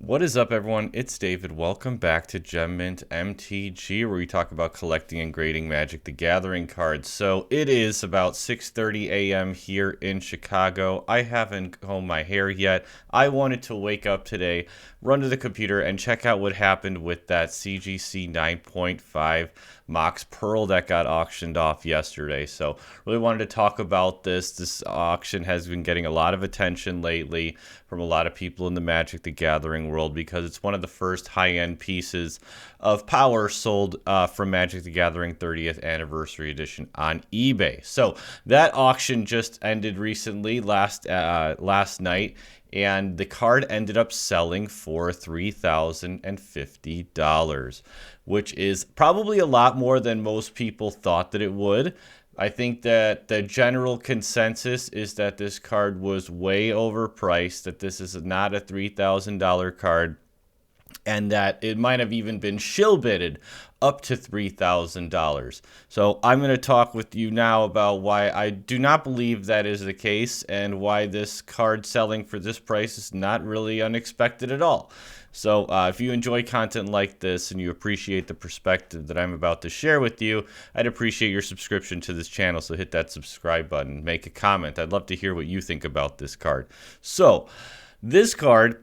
What is up, everyone? It's David. Welcome back to Gem Mint MTG, where we talk about collecting and grading Magic the Gathering cards. So it is about 6:30 a.m. here in Chicago. I haven't combed my hair yet. I wanted to wake up today, run to the computer, and check out what happened with that CGC 9.5 Mox Pearl that got auctioned off yesterday. So really wanted to talk about this. This auction has been getting a lot of attention lately from a lot of people in the Magic the Gathering world because it's one of the first high-end pieces of power sold from Magic the Gathering 30th Anniversary Edition on eBay. So that auction just ended recently, last night, and the card ended up selling for $3,050, which is probably a lot more than most people thought that it would. I think that the general consensus is that this card was way overpriced, that this is not a $3,000 card, and that it might have even been shill bidded up to $3,000. So I'm going to talk with you now about why I do not believe that is the case and why this card selling for this price is not really unexpected at all. So if you enjoy content like this and you appreciate the perspective that I'm about to share with you, I'd appreciate your subscription to this channel. So hit that subscribe button, make a comment. I'd love to hear what you think about this card. So this card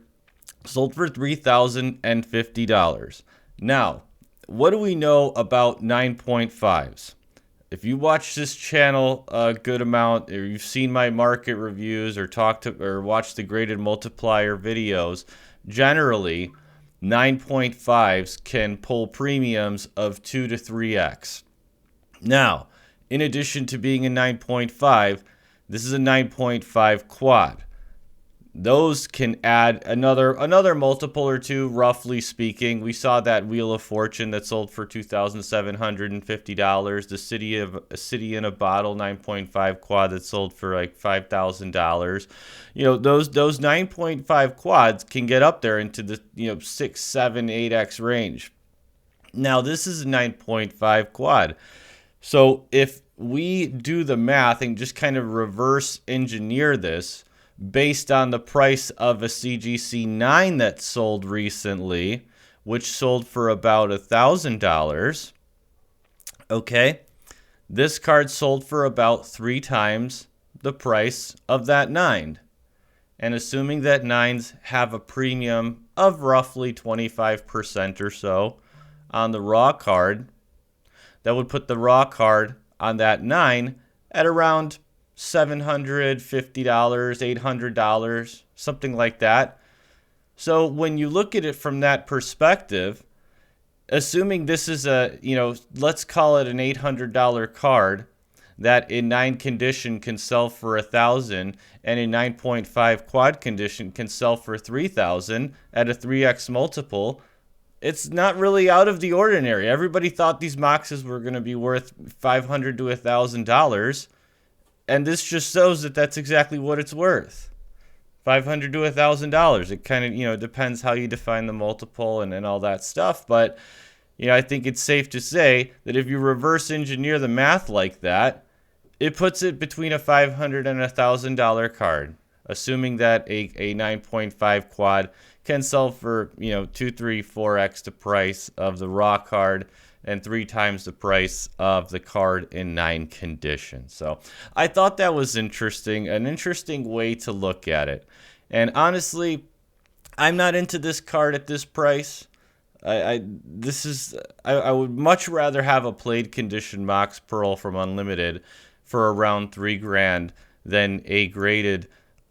sold for $3,050. Now, what do we know about 9.5s? If you watch this channel a good amount, or you've seen my market reviews, or watched the graded multiplier videos, generally 9.5s can pull premiums of 2 to 3x. Now, in addition to being a 9.5, this is a 9.5 quad. Those can add another multiple or two, roughly speaking. We saw that Wheel of Fortune that sold for $2,750. The City in a Bottle 9.5 quad that sold for like $5,000. Those 9.5 quads can get up there into the 6, 7, 8x range. Now this is a 9.5 quad. So if we do the math and just kind of reverse engineer this, based on the price of a CGC 9 that sold recently, which sold for about $1,000. Okay, this card sold for about 3 times the price of that 9. And assuming that 9s have a premium of roughly 25% or so on the raw card, that would put the raw card on that 9 at around $750, $800, something like that. So when you look at it from that perspective, assuming this is let's call it an $800 card that in 9 condition can sell for $1,000 and in 9.5 quad condition can sell for $3,000 at a 3x multiple, it's not really out of the ordinary. Everybody thought these Moxes were going to be worth $500 to $1,000. And this just shows that that's exactly what it's worth. $500 to $1,000. It kind of, depends how you define the multiple and all that stuff. But, I think it's safe to say that if you reverse engineer the math like that, it puts it between a $500 and $1,000 card, assuming that a 9.5 quad can sell for, 2, 3, 4x the price of the raw card and 3 times the price of the card in 9 condition. So I thought that was interesting, an interesting way to look at it. And honestly, I'm not into this card at this price. I would much rather have a played condition Mox Pearl from Unlimited for around $3,000 than a graded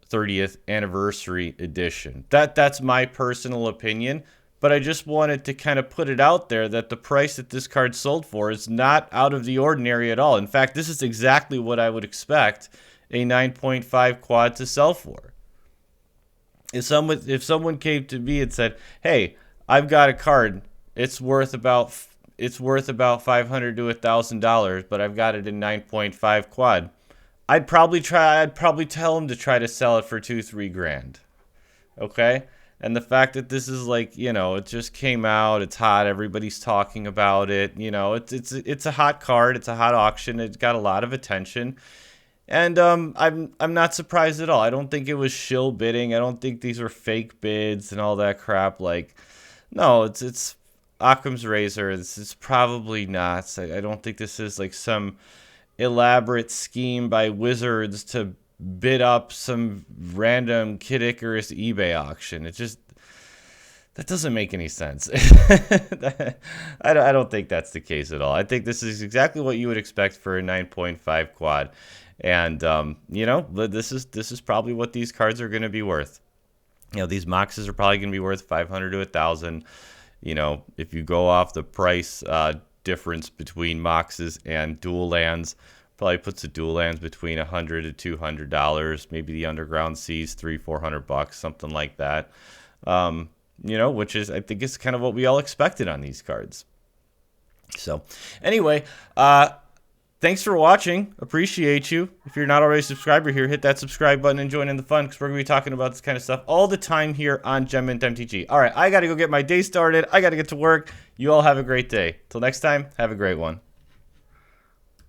30th Anniversary Edition. That's my personal opinion. But I just wanted to kind of put it out there that the price that this card sold for is not out of the ordinary at all. In fact, this is exactly what I would expect a 9.5 quad to sell for. If someone came to me and said, "Hey, I've got a card. It's worth about $500 to $1,000, but I've got it in 9.5 quad," I'd probably tell him to try to sell it for $2-3 grand. Okay? And the fact that this is it just came out, it's hot, everybody's talking about it, it's a hot card, it's a hot auction, it's got a lot of attention. And I'm not surprised at all. I don't think it was shill bidding. I don't think these were fake bids and all that crap. Like, no, it's Occam's razor. This is probably not. I don't think this is like some elaborate scheme by wizards to bid up some random Kid Icarus eBay auction. It just, that doesn't make any sense. I don't think that's the case at all. I think this is exactly what you would expect for a 9.5 quad. And, this is probably what these cards are going to be worth. These Moxes are probably going to be worth 500 to 1,000. If you go off the price difference between Moxes and dual lands, probably puts the dual lands between $100 to $200. Maybe the Underground Seas $300-400, something like that. Which is, I think, is kind of what we all expected on these cards. So, anyway, thanks for watching. Appreciate you. If you're not already a subscriber here, hit that subscribe button and join in the fun, because we're going to be talking about this kind of stuff all the time here on Gem Mint MTG. All right, I got to go get my day started. I got to get to work. You all have a great day. Till next time, have a great one.